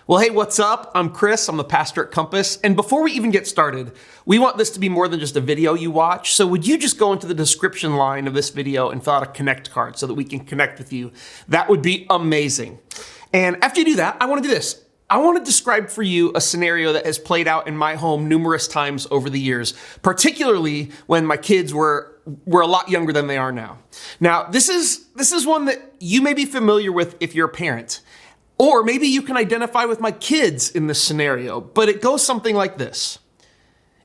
Well, hey, what's up? I'm Chris. I'm the pastor at Compass. And before we even get started, we want this to be more than just a video you watch. So would you just go into the description line of this video and fill out a connect card so that we can connect with you? That would be amazing. And after you do that, I want to do this. I want to describe for you a scenario that has played out in my home numerous times over the years, particularly when my kids were a lot younger than they are now. Now, this is one that you may be familiar with if you're a parent. Or maybe you can identify with my kids in this scenario, but it goes something like this.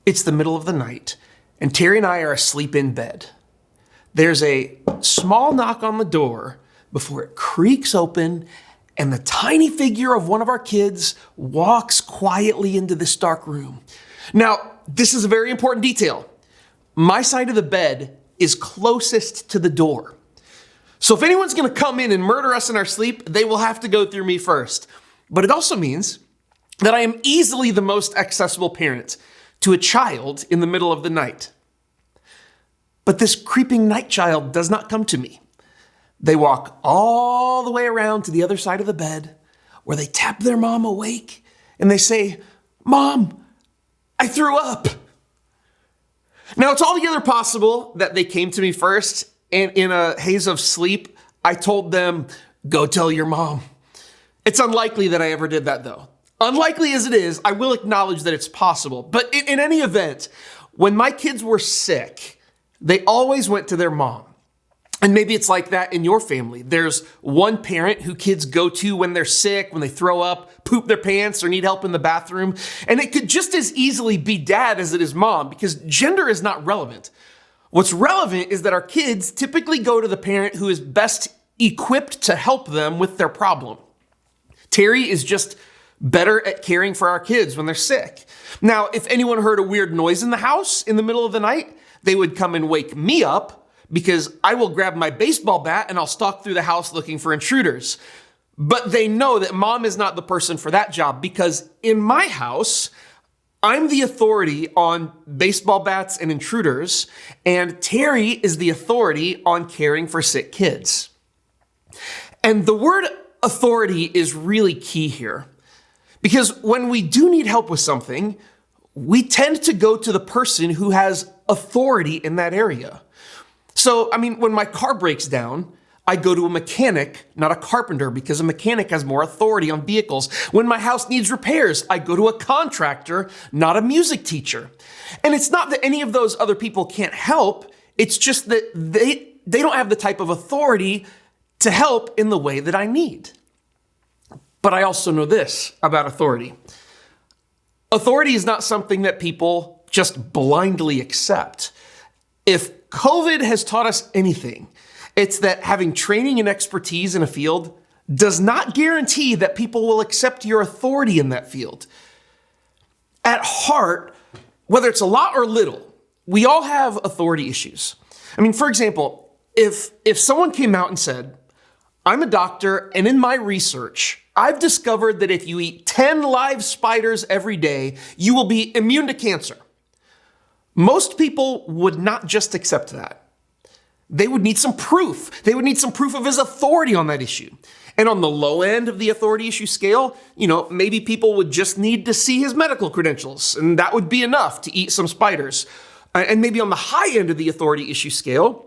It's the middle of the night, and Terry and I are asleep in bed. There's a small knock on the door before it creaks open, and the tiny figure of one of our kids walks quietly into this dark room. Now, this is a very important detail. My side of the bed is closest to the door. So if anyone's going to come in and murder us in our sleep, they will have to go through me first. But it also means that I am easily the most accessible parent to a child in the middle of the night. But this creeping night child does not come to me. They walk all the way around to the other side of the bed where they tap their mom awake and they say, "Mom, I threw up." Now, it's altogether possible that they came to me first, and in a haze of sleep, I told them, "Go tell your mom." It's unlikely that I ever did that, though. Unlikely as it is, I will acknowledge that it's possible. But in any event, when my kids were sick, they always went to their mom. And maybe it's like that in your family. There's one parent who kids go to when they're sick, when they throw up, poop their pants, or need help in the bathroom. And it could just as easily be dad as it is mom, because gender is not relevant. What's relevant is that our kids typically go to the parent who is best equipped to help them with their problem. Terry is just better at caring for our kids when they're sick. Now, if anyone heard a weird noise in the house in the middle of the night, they would come and wake me up because I will grab my baseball bat and I'll stalk through the house looking for intruders. But they know that mom is not the person for that job, because in my house, I'm the authority on baseball bats and intruders, and Terry is the authority on caring for sick kids. And the word authority is really key here, because when we do need help with something, we tend to go to the person who has authority in that area. So, when my car breaks down, I go to a mechanic, not a carpenter, because a mechanic has more authority on vehicles. When my house needs repairs, I go to a contractor, not a music teacher. And it's not that any of those other people can't help. It's just that they don't have the type of authority to help in the way that I need. But I also know this about authority. Authority is not something that people just blindly accept. If COVID has taught us anything, it's that having training and expertise in a field does not guarantee that people will accept your authority in that field. At heart, whether it's a lot or little, we all have authority issues. For example, if someone came out and said, "I'm a doctor, and in my research, I've discovered that if you eat 10 live spiders every day, you will be immune to cancer," most people would not just accept that. They would need some proof. They would need some proof of his authority on that issue. And on the low end of the authority issue scale, maybe people would just need to see his medical credentials, and that would be enough to eat some spiders. And maybe on the high end of the authority issue scale,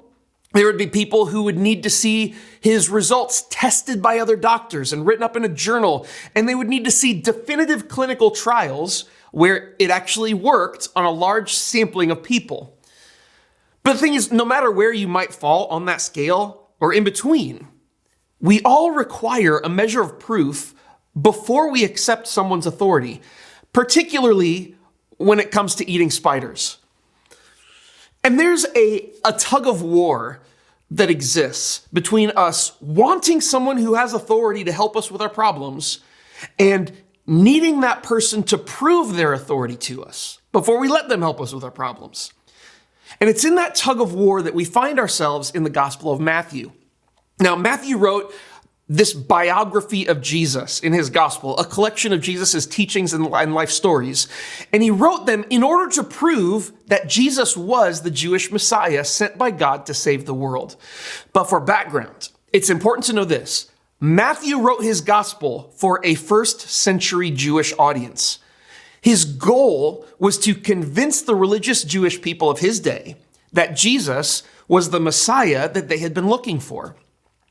there would be people who would need to see his results tested by other doctors and written up in a journal, and they would need to see definitive clinical trials where it actually worked on a large sampling of people. But the thing is, no matter where you might fall on that scale or in between, we all require a measure of proof before we accept someone's authority, particularly when it comes to eating spiders. And there's a tug of war that exists between us wanting someone who has authority to help us with our problems and needing that person to prove their authority to us before we let them help us with our problems. And it's in that tug of war that we find ourselves in the Gospel of Matthew. Now, Matthew wrote this biography of Jesus in his gospel, a collection of Jesus' teachings and life stories. And he wrote them in order to prove that Jesus was the Jewish Messiah sent by God to save the world. But for background, it's important to know this. Matthew wrote his gospel for a first century Jewish audience. His goal was to convince the religious Jewish people of his day that Jesus was the Messiah that they had been looking for.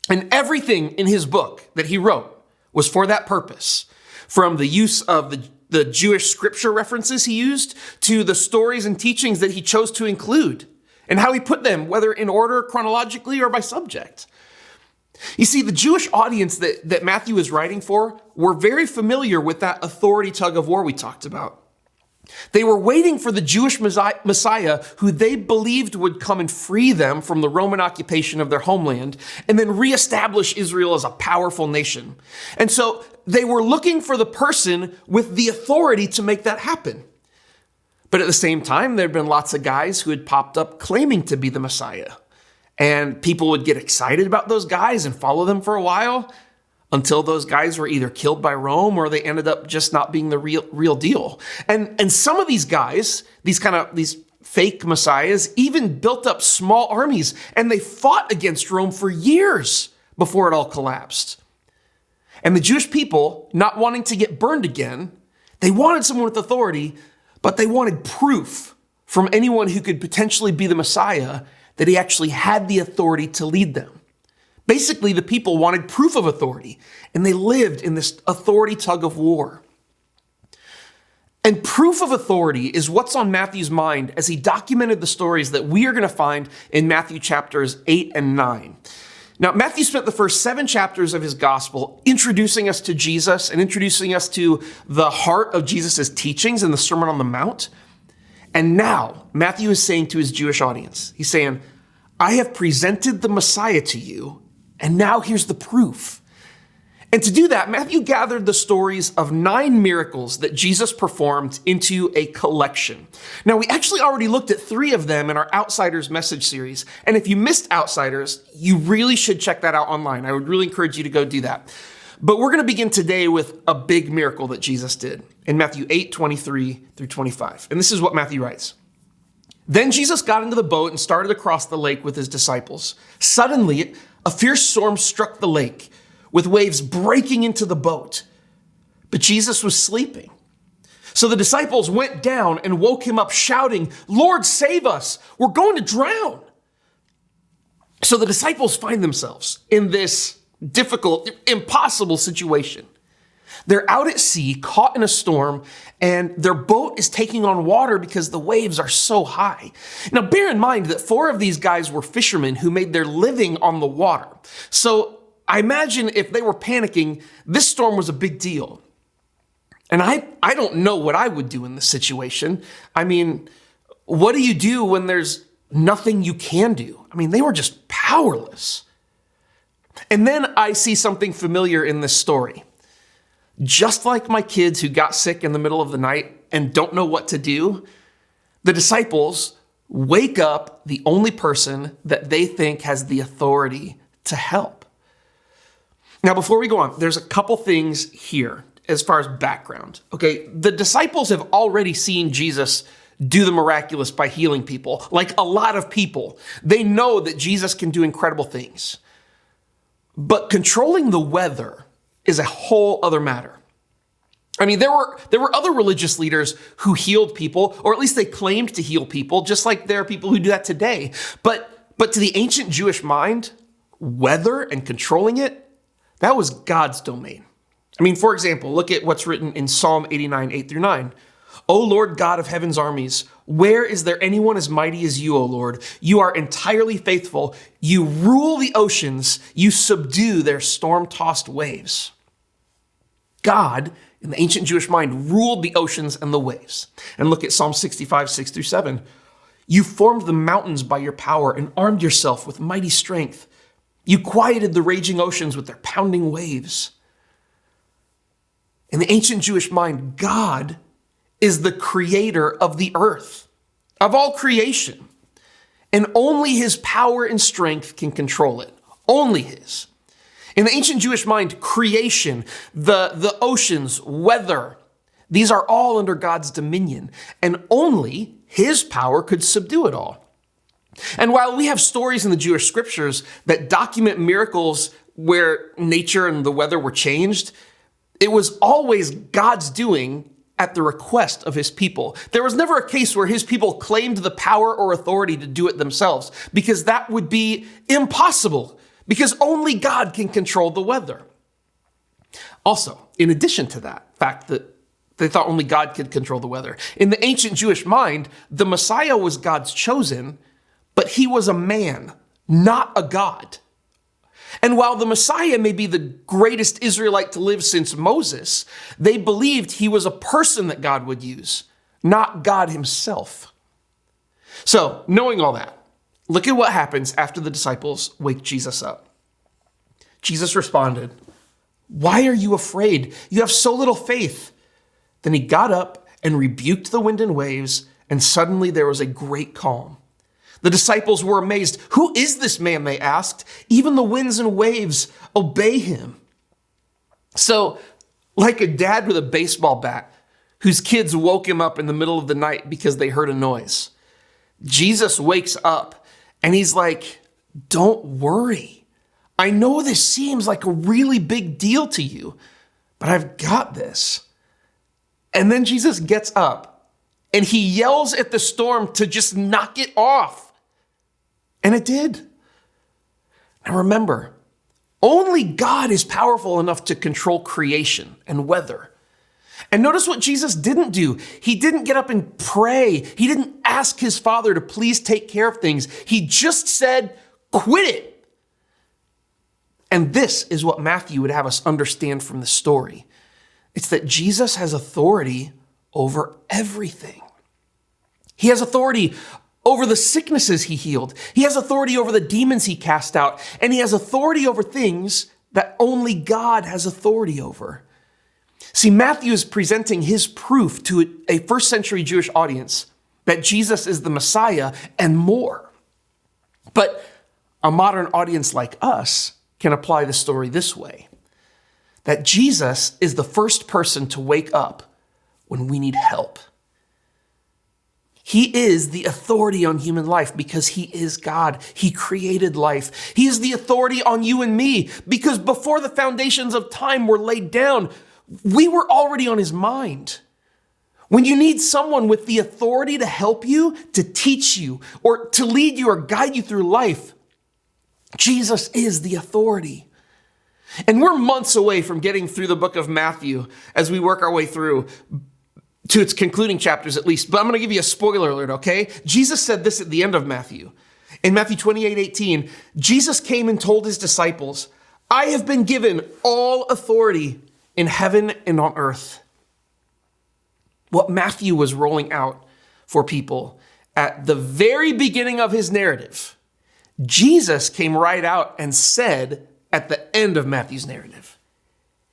And everything in his book that he wrote was for that purpose, from the use of the Jewish scripture references he used to the stories and teachings that he chose to include and how he put them, whether in order chronologically or by subject. You see, the Jewish audience that Matthew is writing for were very familiar with that authority tug of war we talked about. They were waiting for the Jewish Messiah who they believed would come and free them from the Roman occupation of their homeland and then reestablish Israel as a powerful nation. And so they were looking for the person with the authority to make that happen. But at the same time, there had been lots of guys who had popped up claiming to be the Messiah. And people would get excited about those guys and follow them for a while until those guys were either killed by Rome or they ended up just not being the real deal. And some of these guys, these fake messiahs, even built up small armies and they fought against Rome for years before it all collapsed. And the Jewish people, not wanting to get burned again, they wanted someone with authority, but they wanted proof from anyone who could potentially be the Messiah that he actually had the authority to lead them. Basically, the people wanted proof of authority, and they lived in this authority tug of war. And proof of authority is what's on Matthew's mind as he documented the stories that we are going to find in Matthew chapters 8 and 9. Now, Matthew spent the first 7 chapters of his gospel introducing us to Jesus and introducing us to the heart of Jesus' teachings in the Sermon on the Mount. And now, Matthew is saying to his Jewish audience, he's saying, I have presented the Messiah to you, and now here's the proof. And to do that, Matthew gathered the stories of 9 miracles that Jesus performed into a collection. Now, we actually already looked at 3 of them in our Outsiders message series. And if you missed Outsiders, you really should check that out online. I would really encourage you to go do that. But we're going to begin today with a big miracle that Jesus did in Matthew 8:23 through 25. And this is what Matthew writes. Then Jesus got into the boat and started across the lake with his disciples. Suddenly, a fierce storm struck the lake, with waves breaking into the boat. But Jesus was sleeping. So the disciples went down and woke him up, shouting, Lord, save us! We're going to drown! So the disciples find themselves in this difficult, impossible situation. They're out at sea, caught in a storm, and their boat is taking on water because the waves are so high. Now, bear in mind that 4 of these guys were fishermen who made their living on the water. So I imagine if they were panicking, this storm was a big deal. And I don't know what I would do in this situation. I mean, what do you do when there's nothing you can do? I mean, they were just powerless. And then I see something familiar in this story. Just like my kids who got sick in the middle of the night and don't know what to do, the disciples wake up the only person that they think has the authority to help. Now, before we go on, there's a couple things here as far as background. Okay, the disciples have already seen Jesus do the miraculous by healing people, like a lot of people. They know that Jesus can do incredible things. But controlling the weather is a whole other matter. I mean, there were other religious leaders who healed people, or at least they claimed to heal people, just like there are people who do that today. But to the ancient Jewish mind, weather and controlling it, that was God's domain. I mean, for example, look at what's written in Psalm 89, 8 through 9. O Lord God of heaven's armies, where is there anyone as mighty as you, O Lord? You are entirely faithful. You rule the oceans. You subdue their storm-tossed waves. God, in the ancient Jewish mind, ruled the oceans and the waves. And look at Psalm 65, 6 through 7. You formed the mountains by your power and armed yourself with mighty strength. You quieted the raging oceans with their pounding waves. In the ancient Jewish mind, God is the creator of the earth, of all creation. And only his power and strength can control it. Only his. In the ancient Jewish mind, creation, the oceans, weather, these are all under God's dominion. And only his power could subdue it all. And while we have stories in the Jewish scriptures that document miracles where nature and the weather were changed, it was always God's doing at the request of his people. There was never a case where his people claimed the power or authority to do it themselves, because that would be impossible, because only God can control the weather. Also, in addition to that fact that they thought only God could control the weather, in the ancient Jewish mind, the Messiah was God's chosen, but he was a man, not a God. And while the Messiah may be the greatest Israelite to live since Moses, they believed he was a person that God would use, not God himself. So, knowing all that, look at what happens after the disciples wake Jesus up. Jesus responded, "Why are you afraid? You have so little faith." Then he got up and rebuked the wind and waves, and suddenly there was a great calm. The disciples were amazed. "Who is this man?" they asked. "Even the winds and waves obey him." So, like a dad with a baseball bat whose kids woke him up in the middle of the night because they heard a noise, Jesus wakes up and he's like, "Don't worry. I know this seems like a really big deal to you, but I've got this." And then Jesus gets up and he yells at the storm to just knock it off. And it did. Now remember, only God is powerful enough to control creation and weather. And notice what Jesus didn't do. He didn't get up and pray. He didn't ask his Father to please take care of things. He just said, "Quit it." And this is what Matthew would have us understand from the story. It's that Jesus has authority over everything. He has authority over the sicknesses he healed. He has authority over the demons he cast out. And he has authority over things that only God has authority over. See, Matthew is presenting his proof to a first century Jewish audience that Jesus is the Messiah and more. But a modern audience like us can apply the story this way: that Jesus is the first person to wake up when we need help. He is the authority on human life because he is God. He created life. He is the authority on you and me because before the foundations of time were laid down, we were already on his mind. When you need someone with the authority to help you, to teach you, or to lead you or guide you through life, Jesus is the authority. And we're months away from getting through the book of Matthew as we work our way through to its concluding chapters at least. But I'm going to give you a spoiler alert, okay? Jesus said this at the end of Matthew. In Matthew 28:18, Jesus came and told his disciples, "I have been given all authority in heaven and on earth." What Matthew was rolling out for people at the very beginning of his narrative, Jesus came right out and said at the end of Matthew's narrative.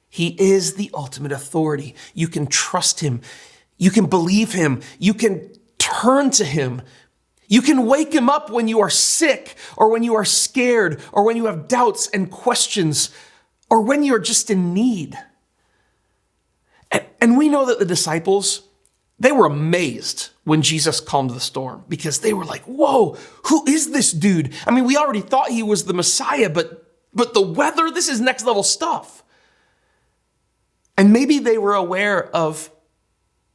He is the ultimate authority. You can trust him. You can believe him. You can turn to him. You can wake him up when you are sick or when you are scared or when you have doubts and questions or when you're just in need. And we know that the disciples, they were amazed when Jesus calmed the storm because they were like, "Whoa, who is this dude? I mean, we already thought he was the Messiah, but the weather, this is next level stuff." And maybe they were aware of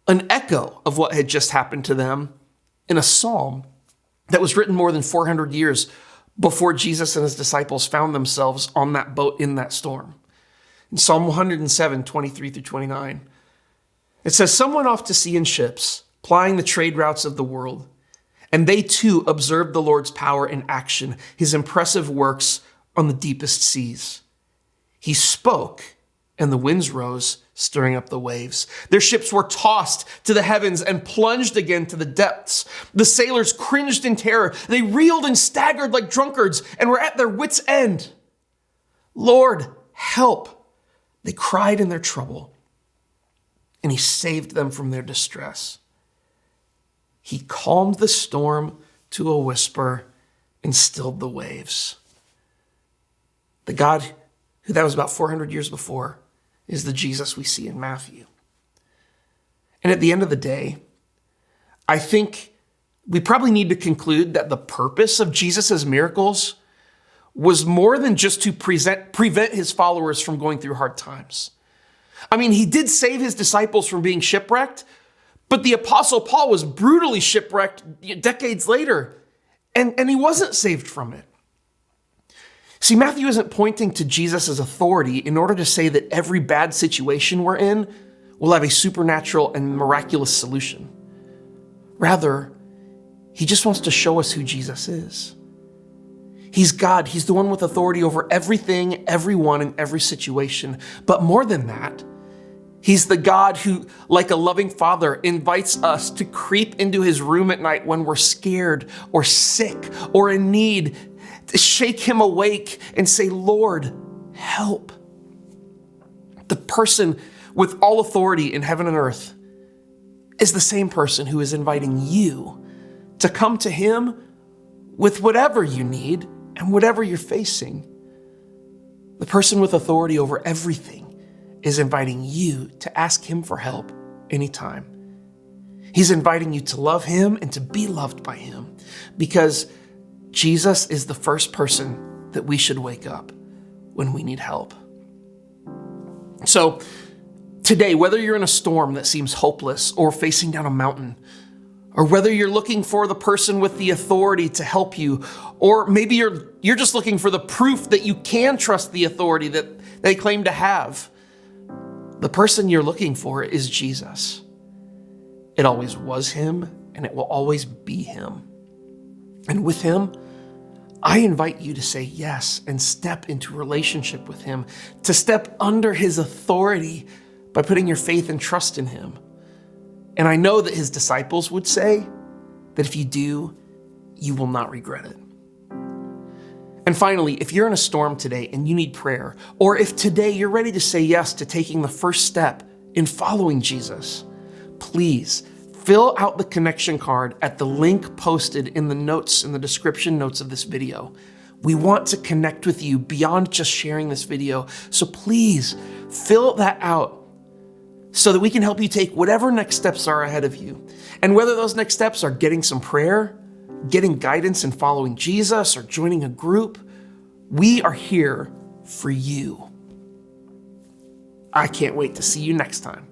an echo of what had just happened to them in a psalm that was written more than 400 years before Jesus and his disciples found themselves on that boat in that storm. In Psalm 107, 23 through 29, it says, "Some went off to sea in ships, plying the trade routes of the world, and they too observed the Lord's power in action, his impressive works on the deepest seas. He spoke, and the winds rose, stirring up the waves. Their ships were tossed to the heavens and plunged again to the depths. The sailors cringed in terror. They reeled and staggered like drunkards and were at their wits' end. Lord, help, they cried in their trouble, and he saved them from their distress. He calmed the storm to a whisper and stilled the waves." The God who that was about 400 years before is the Jesus we see in Matthew. And at the end of the day, I think we probably need to conclude that the purpose of Jesus' miracles was more than just to prevent his followers from going through hard times. I mean, he did save his disciples from being shipwrecked, but the Apostle Paul was brutally shipwrecked decades later, and he wasn't saved from it. See, Matthew isn't pointing to Jesus' authority in order to say that every bad situation we're in will have a supernatural and miraculous solution. Rather, he just wants to show us who Jesus is. He's God. He's the one with authority over everything, everyone, and every situation. But more than that, he's the God who, like a loving father, invites us to creep into his room at night when we're scared or sick or in need, to shake him awake and say, Lord, help. The person with all authority in heaven and earth is the same person who is inviting you to come to him with whatever you need and whatever you're facing. The person with authority over everything is inviting you to ask him for help anytime. He's inviting you to love him and to be loved by him, because Jesus is the first person that we should wake up when we need help. So today, whether you're in a storm that seems hopeless or facing down a mountain, or whether you're looking for the person with the authority to help you, or maybe you're just looking for the proof that you can trust the authority that they claim to have, the person you're looking for is Jesus. It always was him, and it will always be him. And with him, I invite you to say yes and step into relationship with him, to step under his authority by putting your faith and trust in him. And I know that his disciples would say that if you do, you will not regret it. And finally, if you're in a storm today and you need prayer, or if today you're ready to say yes to taking the first step in following Jesus, please fill out the connection card at the link posted in the notes, in the description notes of this video. We want to connect with you beyond just sharing this video. So please fill that out so that we can help you take whatever next steps are ahead of you. And whether those next steps are getting some prayer, getting guidance in following Jesus, or joining a group, we are here for you. I can't wait to see you next time.